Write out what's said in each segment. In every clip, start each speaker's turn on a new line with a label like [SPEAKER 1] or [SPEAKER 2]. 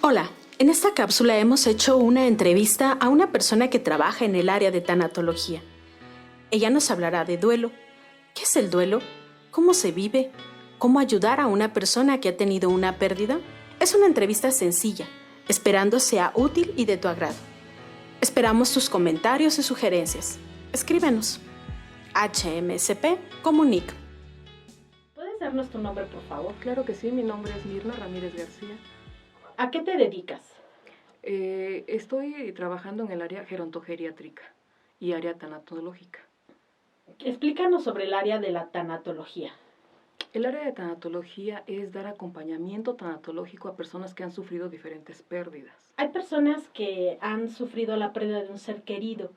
[SPEAKER 1] Hola, en esta cápsula hemos hecho una entrevista a una persona que trabaja en el área de tanatología. Ella nos hablará de duelo. ¿Qué es el duelo? ¿Cómo se vive? ¿Cómo ayudar a una persona que ha tenido una pérdida? Es una entrevista sencilla, esperando sea útil y de tu agrado. Esperamos tus comentarios y sugerencias. Escríbenos. HMSP Comunica. ¿Puedes darnos tu nombre, por favor?
[SPEAKER 2] Claro que sí, mi nombre es Mirna Ramírez García.
[SPEAKER 1] ¿A qué te dedicas?
[SPEAKER 2] Estoy trabajando en el área gerontogeriátrica y área tanatológica.
[SPEAKER 1] Explícanos sobre el área de la tanatología.
[SPEAKER 2] El área de tanatología es dar acompañamiento tanatológico a personas que han sufrido diferentes pérdidas.
[SPEAKER 1] Hay personas que han sufrido la pérdida de un ser querido.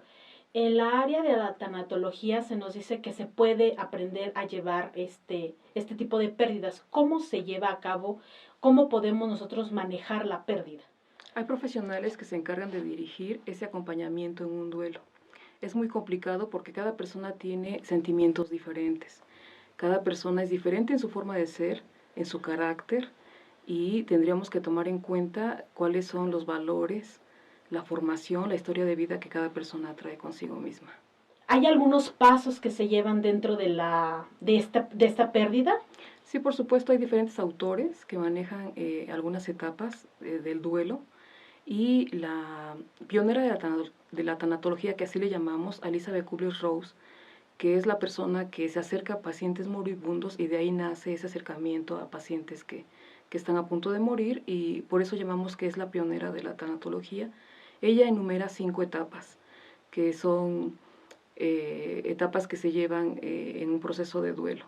[SPEAKER 1] En la área de la tanatología se nos dice que se puede aprender a llevar este tipo de pérdidas. ¿Cómo se lleva a cabo? ¿Cómo podemos nosotros manejar la pérdida?
[SPEAKER 2] Hay profesionales que se encargan de dirigir ese acompañamiento en un duelo. Es muy complicado porque cada persona tiene sentimientos diferentes. Cada persona es diferente en su forma de ser, en su carácter, y tendríamos que tomar en cuenta cuáles son los valores, la formación, la historia de vida que cada persona trae consigo misma.
[SPEAKER 1] ¿Hay algunos pasos que se llevan dentro de esta pérdida?
[SPEAKER 2] Sí, por supuesto, hay diferentes autores que manejan algunas etapas del duelo, y la pionera de la tanatología, que así le llamamos, Elizabeth Kubler-Ross, que es la persona que se acerca a pacientes moribundos, y de ahí nace ese acercamiento a pacientes que están a punto de morir, y por eso llamamos que es la pionera de la tanatología. Ella enumera 5 etapas, que son etapas que se llevan en un proceso de duelo.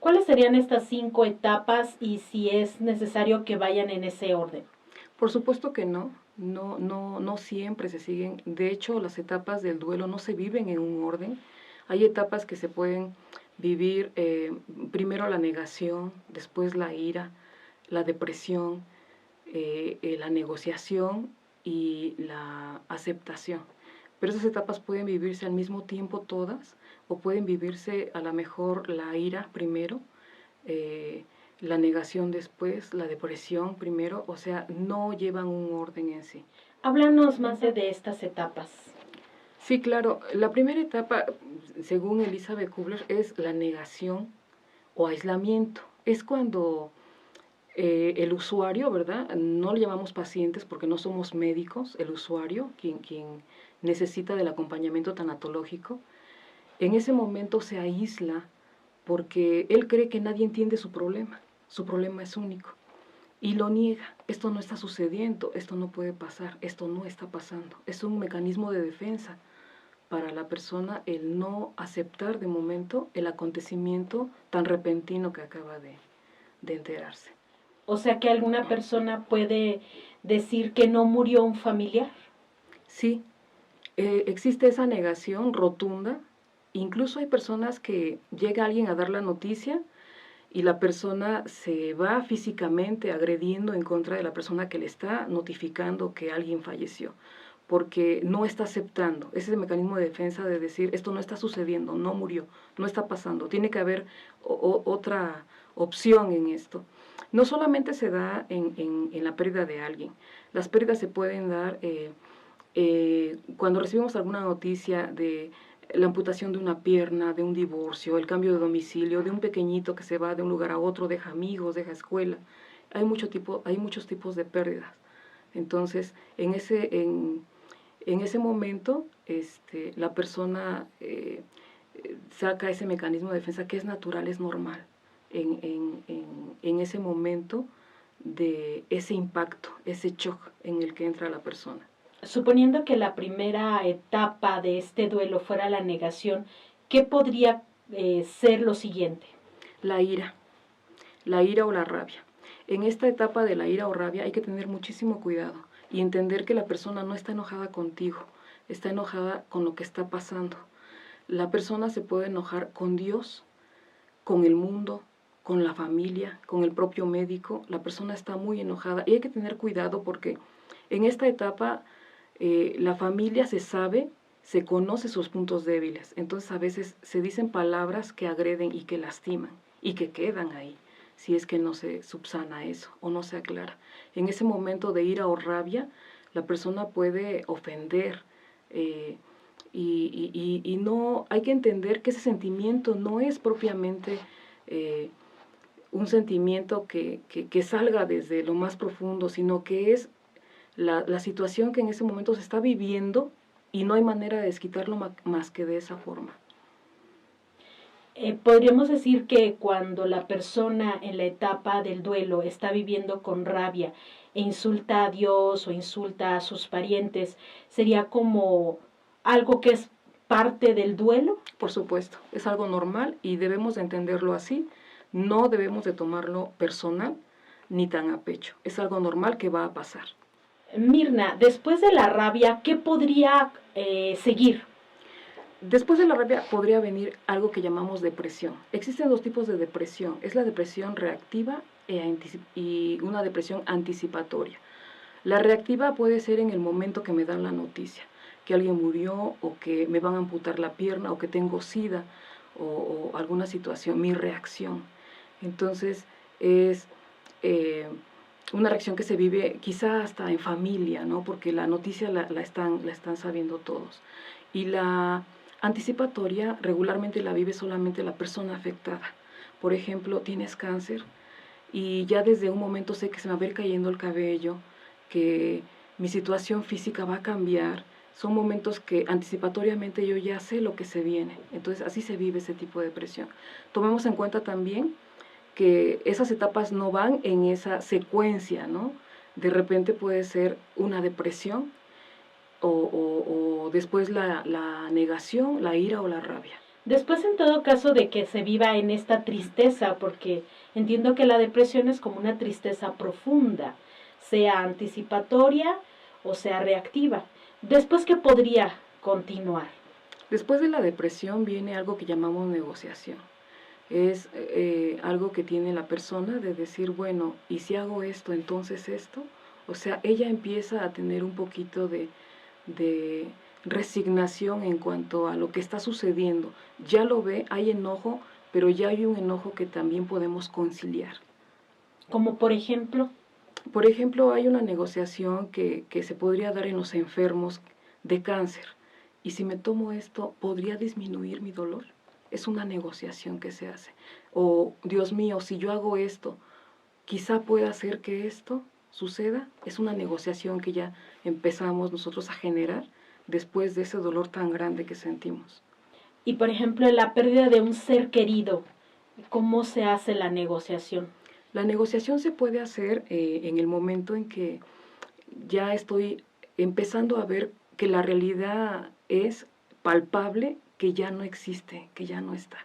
[SPEAKER 1] ¿Cuáles serían estas 5 etapas y si es necesario que vayan en ese orden?
[SPEAKER 2] Por supuesto que no siempre se siguen. De hecho, las etapas del duelo no se viven en un orden. Hay etapas que se pueden vivir, primero la negación, después la ira, la depresión, la negociación y la aceptación. Pero esas etapas pueden vivirse al mismo tiempo todas, o pueden vivirse a lo mejor la ira primero, la negación después, la depresión primero, o sea, no llevan un orden en sí.
[SPEAKER 1] Háblanos más de estas etapas.
[SPEAKER 2] Sí, claro, la primera etapa, según Elizabeth Kubler, es la negación o aislamiento. Es cuando el usuario, ¿verdad? No le llamamos pacientes porque no somos médicos, el usuario, quien necesita del acompañamiento tanatológico, en ese momento se aísla porque él cree que nadie entiende su problema es único, y lo niega. Esto no está sucediendo, esto no puede pasar, esto no está pasando. Es un mecanismo de defensa para la persona el no aceptar de momento el acontecimiento tan repentino que acaba de enterarse.
[SPEAKER 1] O sea que alguna persona puede decir que no murió un familiar.
[SPEAKER 2] Sí, existe esa negación rotunda. Incluso hay personas que llega alguien a dar la noticia y la persona se va físicamente agrediendo en contra de la persona que le está notificando que alguien falleció, porque no está aceptando ese mecanismo de defensa de decir, esto no está sucediendo, no murió, no está pasando, tiene que haber otra opción en esto. No solamente se da en la pérdida de alguien, las pérdidas se pueden dar cuando recibimos alguna noticia de la amputación de una pierna, de un divorcio, el cambio de domicilio, de un pequeñito que se va de un lugar a otro, deja amigos, deja escuela. Hay muchos tipos de pérdidas. Entonces, en ese momento, la persona saca ese mecanismo de defensa que es natural, es normal, en ese momento de ese impacto, ese shock en el que entra la persona.
[SPEAKER 1] Suponiendo que la primera etapa de este duelo fuera la negación, ¿qué podría ser lo siguiente?
[SPEAKER 2] La ira o la rabia. En esta etapa de la ira o rabia hay que tener muchísimo cuidado y entender que la persona no está enojada contigo, está enojada con lo que está pasando. La persona se puede enojar con Dios, con el mundo, con la familia, con el propio médico. La persona está muy enojada y hay que tener cuidado porque en esta etapa la familia se conoce sus puntos débiles. Entonces a veces se dicen palabras que agreden y que lastiman y que quedan ahí. si es que no se subsana eso o no se aclara. En ese momento de ira o rabia, la persona puede ofender, y no hay que entender que ese sentimiento no es propiamente un sentimiento que salga desde lo más profundo, sino que es la situación que en ese momento se está viviendo y no hay manera de desquitarlo más que de esa forma.
[SPEAKER 1] Podríamos decir que cuando la persona en la etapa del duelo está viviendo con rabia e insulta a Dios o insulta a sus parientes, ¿sería como algo que es parte del duelo?
[SPEAKER 2] Por supuesto, es algo normal y debemos de entenderlo así. No debemos de tomarlo personal ni tan a pecho. Es algo normal que va a pasar.
[SPEAKER 1] Mirna, después de la rabia, ¿qué podría seguir?
[SPEAKER 2] Después de la rabia podría venir algo que llamamos depresión. Existen dos tipos de depresión. Es la depresión reactiva y una depresión anticipatoria. La reactiva puede ser en el momento que me dan la noticia, que alguien murió o que me van a amputar la pierna o que tengo sida o alguna situación, mi reacción. Entonces es una reacción que se vive quizá hasta en familia, ¿no? Porque la noticia la están sabiendo todos. Y la anticipatoria regularmente la vive solamente la persona afectada. Por ejemplo, tienes cáncer y ya desde un momento sé que se me va a ir cayendo el cabello, que mi situación física va a cambiar. Son momentos que anticipatoriamente yo ya sé lo que se viene. Entonces así se vive ese tipo de depresión. Tomemos en cuenta también que esas etapas no van en esa secuencia, ¿no? De repente puede ser una depresión o después la negación, la ira o la rabia.
[SPEAKER 1] Después, en todo caso, de que se viva en esta tristeza, porque entiendo que la depresión es como una tristeza profunda, sea anticipatoria o sea reactiva. Después, ¿qué podría continuar?
[SPEAKER 2] Después de la depresión viene algo que llamamos negociación. Es algo que tiene la persona de decir, bueno, ¿y si hago esto, entonces esto? O sea, ella empieza a tener un poquito de resignación en cuanto a lo que está sucediendo. Ya lo ve, hay enojo, pero ya hay un enojo que también podemos conciliar.
[SPEAKER 1] Como por ejemplo,
[SPEAKER 2] Por ejemplo, hay una negociación que se podría dar en los enfermos de cáncer. Y si me tomo esto, ¿podría disminuir mi dolor? Es una negociación que se hace. O, Dios mío, si yo hago esto, quizá pueda hacer que esto suceda. Es una negociación que ya empezamos nosotros a generar después de ese dolor tan grande que sentimos.
[SPEAKER 1] y por ejemplo, en la pérdida de un ser querido, ¿cómo se hace la negociación?
[SPEAKER 2] La negociación se puede hacer en el momento en que ya estoy empezando a ver que la realidad es palpable, que ya no existe, que ya no está.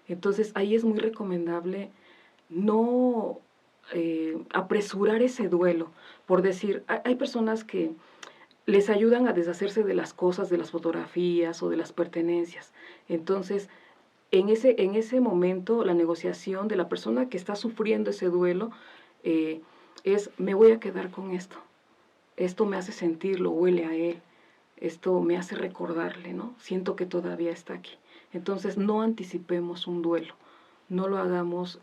[SPEAKER 2] Entonces ahí es muy recomendable no apresurar ese duelo, por decir, hay personas que les ayudan a deshacerse de las cosas, de las fotografías o de las pertenencias. Entonces, en ese momento, la negociación de la persona que está sufriendo ese duelo es, me voy a quedar con esto me hace sentirlo, huele a él, esto me hace recordarle, ¿no? Siento que todavía está aquí. Entonces, no anticipemos un duelo, no lo hagamos,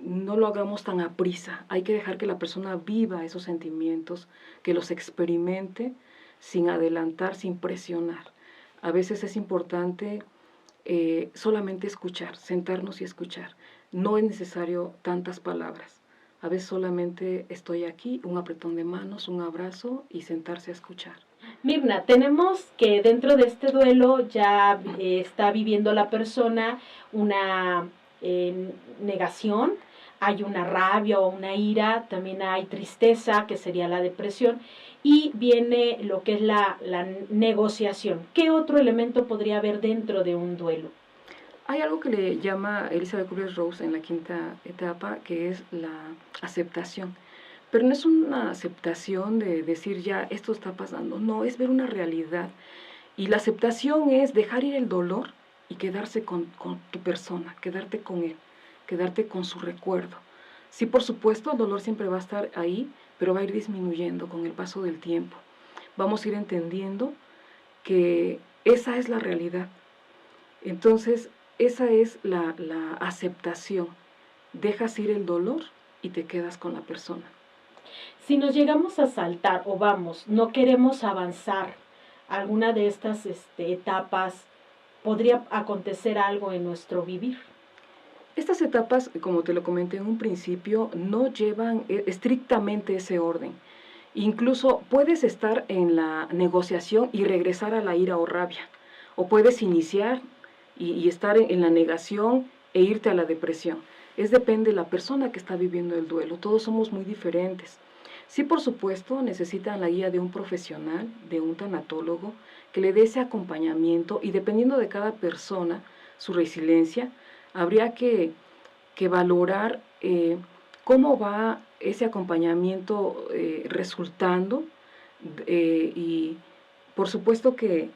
[SPEAKER 2] no lo hagamos tan aprisa. Hay que dejar que la persona viva esos sentimientos, que los experimente sin adelantar, sin presionar. A veces es importante solamente escuchar, sentarnos y escuchar. No es necesario tantas palabras. A veces solamente estoy aquí, un apretón de manos, un abrazo y sentarse a escuchar.
[SPEAKER 1] Mirna, tenemos que dentro de este duelo ya está viviendo la persona una negación, hay una rabia o una ira, también hay tristeza, que sería la depresión, y viene lo que es la negociación. ¿Qué otro elemento podría haber dentro de un duelo?
[SPEAKER 2] Hay algo que le llama Elizabeth Kubler-Ross en la quinta etapa, que es la aceptación. Pero no es una aceptación de decir ya esto está pasando, no, es ver una realidad. Y la aceptación es dejar ir el dolor y quedarse con tu persona, quedarte con él, quedarte con su recuerdo. Sí, por supuesto, el dolor siempre va a estar ahí, pero va a ir disminuyendo con el paso del tiempo. Vamos a ir entendiendo que esa es la realidad. Entonces, esa es la aceptación. Dejas ir el dolor y te quedas con la persona.
[SPEAKER 1] Si nos llegamos a saltar o vamos, no queremos avanzar alguna de estas etapas, ¿podría acontecer algo en nuestro vivir?
[SPEAKER 2] Estas etapas, como te lo comenté en un principio, no llevan estrictamente ese orden. Incluso puedes estar en la negociación y regresar a la ira o rabia. O puedes iniciar y estar en la negación e irte a la depresión. Depende de la persona que está viviendo el duelo. Todos somos muy diferentes. Sí, por supuesto, necesitan la guía de un profesional, de un tanatólogo, que le dé ese acompañamiento y dependiendo de cada persona, su resiliencia, habría que valorar cómo va ese acompañamiento resultando y por supuesto que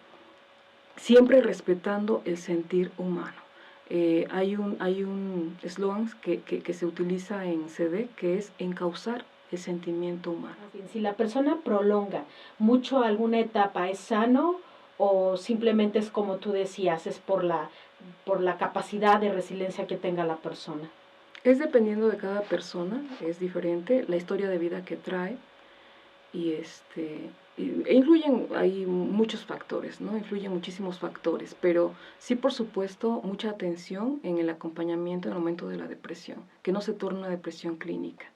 [SPEAKER 2] siempre respetando el sentir humano. Hay un eslogan que se utiliza en CD que es encauzar el sentimiento humano.
[SPEAKER 1] Si la persona prolonga mucho alguna etapa, ¿es sano o simplemente es como tú decías, es por la capacidad de resiliencia que tenga la persona?
[SPEAKER 2] Es dependiendo de cada persona, es diferente la historia de vida que trae y influyen, hay muchos factores, ¿no? Influyen muchísimos factores, pero sí, por supuesto, mucha atención en el acompañamiento en el momento de la depresión, que no se torne una depresión clínica,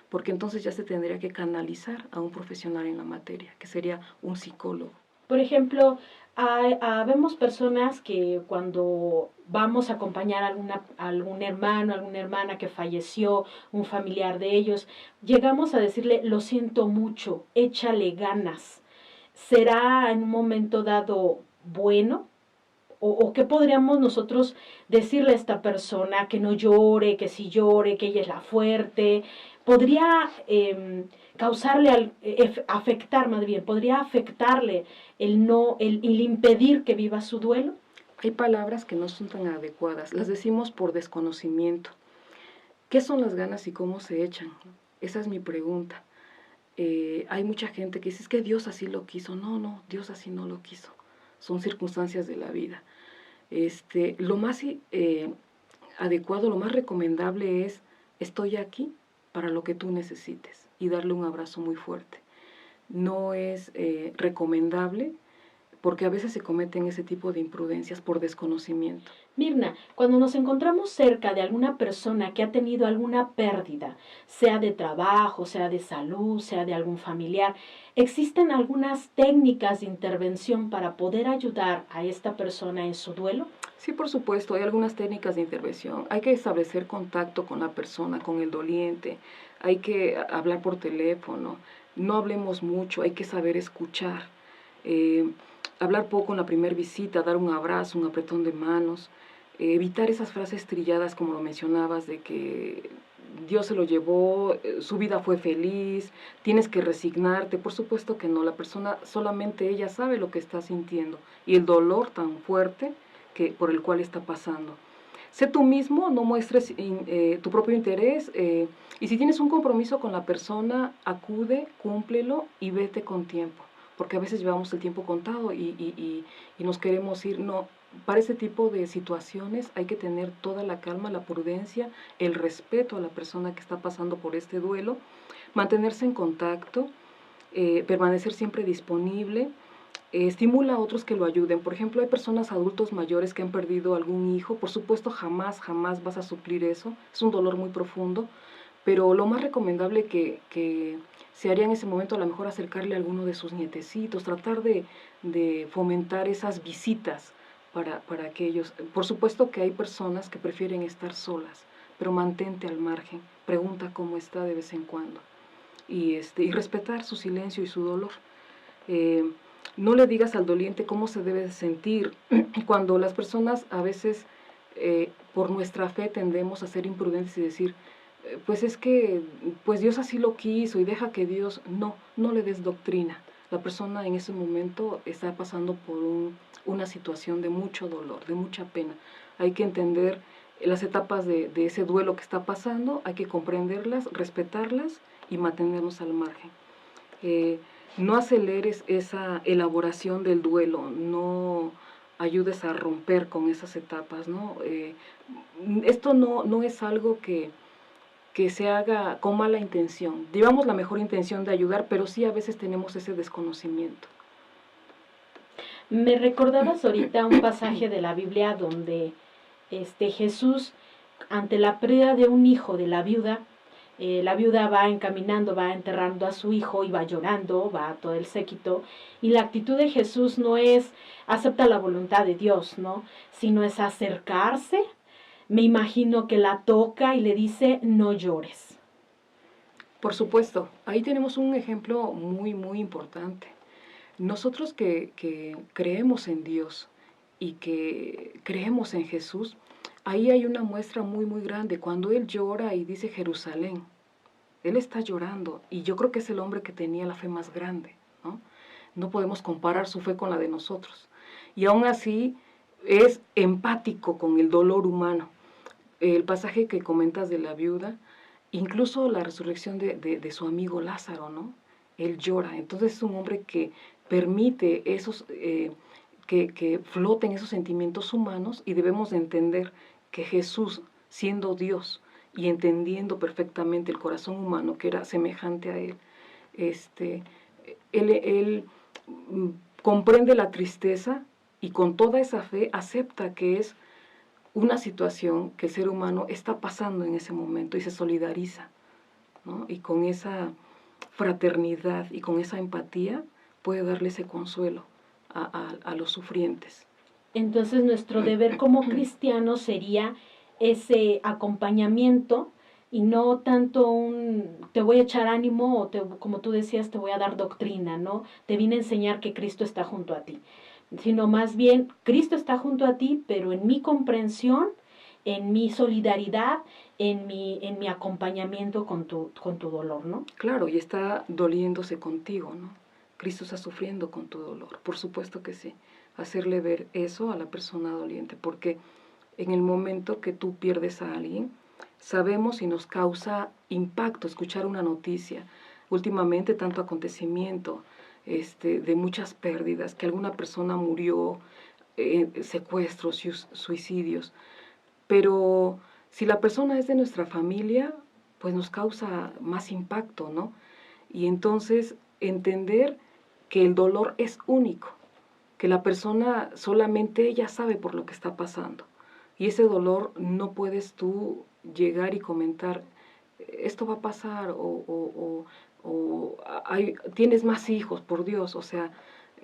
[SPEAKER 2] porque entonces ya se tendría que canalizar a un profesional en la materia, que sería un psicólogo.
[SPEAKER 1] Por ejemplo, vemos personas que cuando vamos a acompañar a algún hermano, alguna hermana que falleció, un familiar de ellos, llegamos a decirle, lo siento mucho, échale ganas. ¿Será en un momento dado bueno? ¿O qué podríamos nosotros decirle a esta persona? Que no llore, que sí llore, que ella es la fuerte. ¿Podría causarle, afectar más bien, podría afectarle el impedir que viva su duelo?
[SPEAKER 2] Hay palabras que no son tan adecuadas, las decimos por desconocimiento. ¿Qué son las ganas y cómo se echan? Esa es mi pregunta. Hay mucha gente que dice, es que Dios así lo quiso. No, Dios así no lo quiso. Son circunstancias de la vida. Lo más adecuado, lo más recomendable es, estoy aquí para lo que tú necesites y darle un abrazo muy fuerte. No es recomendable porque a veces se cometen ese tipo de imprudencias por desconocimiento.
[SPEAKER 1] Mirna, cuando nos encontramos cerca de alguna persona que ha tenido alguna pérdida, sea de trabajo, sea de salud, sea de algún familiar, ¿existen algunas técnicas de intervención para poder ayudar a esta persona en su duelo?
[SPEAKER 2] Sí, por supuesto, hay algunas técnicas de intervención. Hay que establecer contacto con la persona, con el doliente. Hay que hablar por teléfono. No hablemos mucho, hay que saber escuchar. Hablar poco en la primera visita, dar un abrazo, un apretón de manos. Evitar esas frases trilladas, como lo mencionabas, de que Dios se lo llevó, su vida fue feliz, tienes que resignarte. Por supuesto que no, la persona solamente ella sabe lo que está sintiendo y el dolor tan fuerte por el cual está pasando. Sé tú mismo, no muestres tu propio interés y si tienes un compromiso con la persona, acude, cúmplelo y vete con tiempo, porque a veces llevamos el tiempo contado y nos queremos ir. No, para ese tipo de situaciones hay que tener toda la calma, la prudencia, el respeto a la persona que está pasando por este duelo, mantenerse en contacto, permanecer siempre disponible. Estimula a otros que lo ayuden. Por ejemplo, hay personas adultos mayores que han perdido algún hijo. Por supuesto, jamás vas a suplir eso. Es un dolor muy profundo. Pero lo más recomendable que se haría en ese momento, a lo mejor acercarle a alguno de sus nietecitos, tratar de fomentar esas visitas para que ellos... Por supuesto que hay personas que prefieren estar solas, pero mantente al margen. Pregunta cómo está de vez en cuando. Y respetar su silencio y su dolor. No le digas al doliente cómo se debe sentir. Cuando las personas a veces por nuestra fe tendemos a ser imprudentes y decir, pues es que pues Dios así lo quiso y deja que Dios... No le des doctrina. La persona en ese momento está pasando por una situación de mucho dolor, de mucha pena. Hay que entender las etapas de ese duelo que está pasando, hay que comprenderlas, respetarlas y mantenernos al margen. No aceleres esa elaboración del duelo, no ayudes a romper con esas etapas, ¿no? Esto no es algo que se haga con mala intención. Llevamos la mejor intención de ayudar, pero sí a veces tenemos ese desconocimiento.
[SPEAKER 1] Me recordabas ahorita un pasaje de la Biblia donde Jesús, ante la pérdida de un hijo de la viuda va encaminando, va enterrando a su hijo y va llorando, va todo el séquito, y la actitud de Jesús no es acepta la voluntad de Dios, ¿no? Sino es acercarse, me imagino que la toca y le dice, no llores.
[SPEAKER 2] Por supuesto, ahí tenemos un ejemplo muy, muy importante. Nosotros que creemos en Dios y que creemos en Jesús, ahí hay una muestra muy, muy grande. Cuando Él llora y dice Jerusalén, Él está llorando y yo creo que es el hombre que tenía la fe más grande, ¿no? No podemos comparar su fe con la de nosotros. Y aún así es empático con el dolor humano. El pasaje que comentas de la viuda, incluso la resurrección de su amigo Lázaro, ¿no? Él llora. Entonces es un hombre que permite que floten esos sentimientos humanos y debemos de entender que Jesús, siendo Dios y entendiendo perfectamente el corazón humano que era semejante a él, él comprende la tristeza y con toda esa fe acepta que es una situación que el ser humano está pasando en ese momento y se solidariza, ¿no? Y con esa fraternidad y con esa empatía puede darle ese consuelo a los sufrientes.
[SPEAKER 1] Entonces nuestro deber como cristianos sería ese acompañamiento y no tanto te voy a echar ánimo o como tú decías, te voy a dar doctrina, ¿no? Te vine a enseñar que Cristo está junto a ti, sino más bien Cristo está junto a ti, pero en mi comprensión, en mi solidaridad, en mi acompañamiento con tu dolor, ¿no?
[SPEAKER 2] Claro, y está doliéndose contigo, ¿no? Cristo está sufriendo con tu dolor, por supuesto que sí. Hacerle ver eso a la persona doliente, porque en el momento que tú pierdes a alguien, sabemos y nos causa impacto escuchar una noticia. Últimamente tanto acontecimiento, de muchas pérdidas, que alguna persona murió, secuestros, suicidios. Pero si la persona es de nuestra familia, pues nos causa más impacto, ¿no? Y entonces entender que el dolor es único, que la persona solamente ella sabe por lo que está pasando. Y ese dolor no puedes tú llegar y comentar, esto va a pasar, tienes más hijos, por Dios, o sea,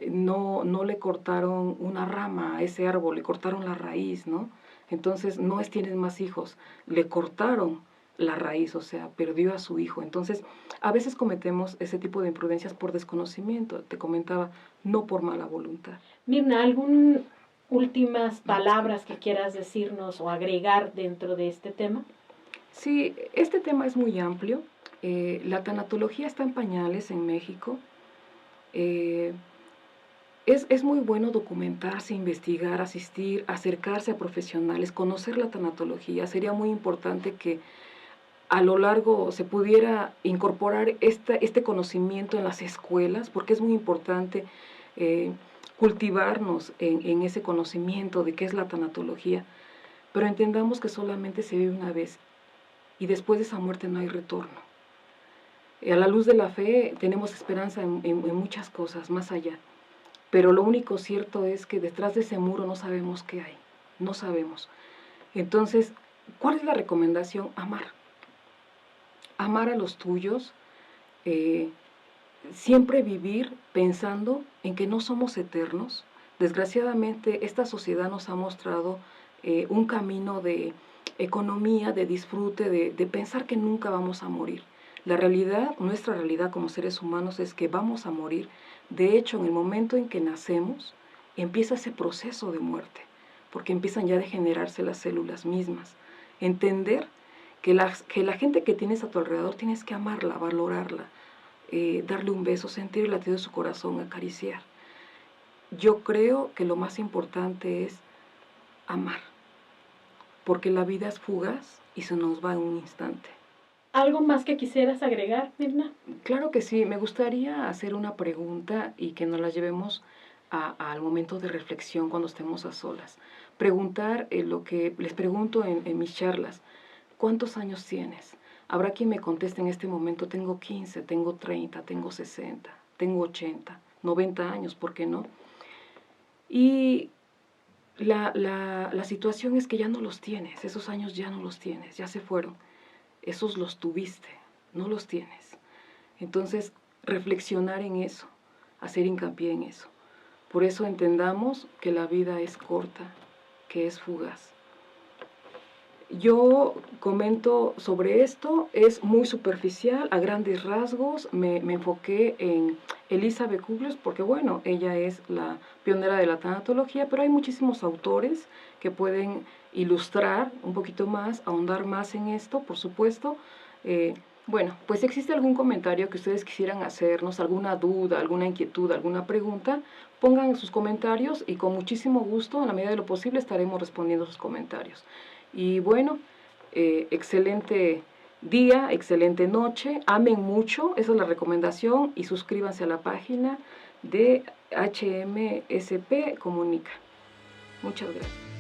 [SPEAKER 2] no le cortaron una rama a ese árbol, le cortaron la raíz, ¿no? Entonces no es tienes más hijos, le cortaron la raíz, o sea, perdió a su hijo. Entonces, a veces cometemos ese tipo de imprudencias por desconocimiento, te comentaba, no por mala voluntad.
[SPEAKER 1] Mirna, ¿algunas últimas palabras que quieras decirnos o agregar dentro de este tema?
[SPEAKER 2] Sí, este tema es muy amplio. La tanatología está en pañales en México. Es muy bueno documentarse, investigar, asistir, acercarse a profesionales, conocer la tanatología. Sería muy importante que a lo largo se pudiera incorporar este conocimiento en las escuelas, porque es muy importante cultivarnos en ese conocimiento de qué es la tanatología. Pero entendamos que solamente se vive una vez y después de esa muerte no hay retorno. A la luz de la fe tenemos esperanza en muchas cosas más allá. Pero lo único cierto es que detrás de ese muro no sabemos qué hay, no sabemos. Entonces, ¿cuál es la recomendación? Amar. Amar a los tuyos, siempre vivir pensando en que no somos eternos. Desgraciadamente, esta sociedad nos ha mostrado un camino de economía, de disfrute, de pensar que nunca vamos a morir. La realidad, nuestra realidad como seres humanos es que vamos a morir. De hecho, en el momento en que nacemos, empieza ese proceso de muerte, porque empiezan ya a degenerarse las células mismas. Entender que la gente que tienes a tu alrededor tienes que amarla, valorarla, darle un beso, sentir el latido de su corazón, acariciar. Yo creo que lo más importante es amar, porque la vida es fugaz y se nos va en un instante.
[SPEAKER 1] ¿Algo más que quisieras agregar, Mirna?
[SPEAKER 2] Claro que sí, me gustaría hacer una pregunta y que nos la llevemos al momento de reflexión cuando estemos a solas. Preguntar lo que les pregunto en mis charlas, ¿cuántos años tienes? Habrá quien me conteste en este momento, tengo 15, tengo 30, tengo 60, tengo 80, 90 años, ¿por qué no? Y la situación es que ya no los tienes, esos años ya no los tienes, ya se fueron. Esos los tuviste, no los tienes. Entonces, reflexionar en eso, hacer hincapié en eso. Por eso entendamos que la vida es corta, que es fugaz. Yo comento sobre esto, es muy superficial, a grandes rasgos, me enfoqué en Elizabeth Kubler, porque bueno, ella es la pionera de la tanatología, pero hay muchísimos autores que pueden ilustrar un poquito más, ahondar más en esto, por supuesto. Bueno, pues si existe algún comentario que ustedes quisieran hacernos, alguna duda, alguna inquietud, alguna pregunta, pongan sus comentarios y con muchísimo gusto, en la medida de lo posible, estaremos respondiendo sus comentarios. Y bueno, excelente día, excelente noche, amen mucho, esa es la recomendación, y suscríbanse a la página de HMSP Comunica. Muchas gracias.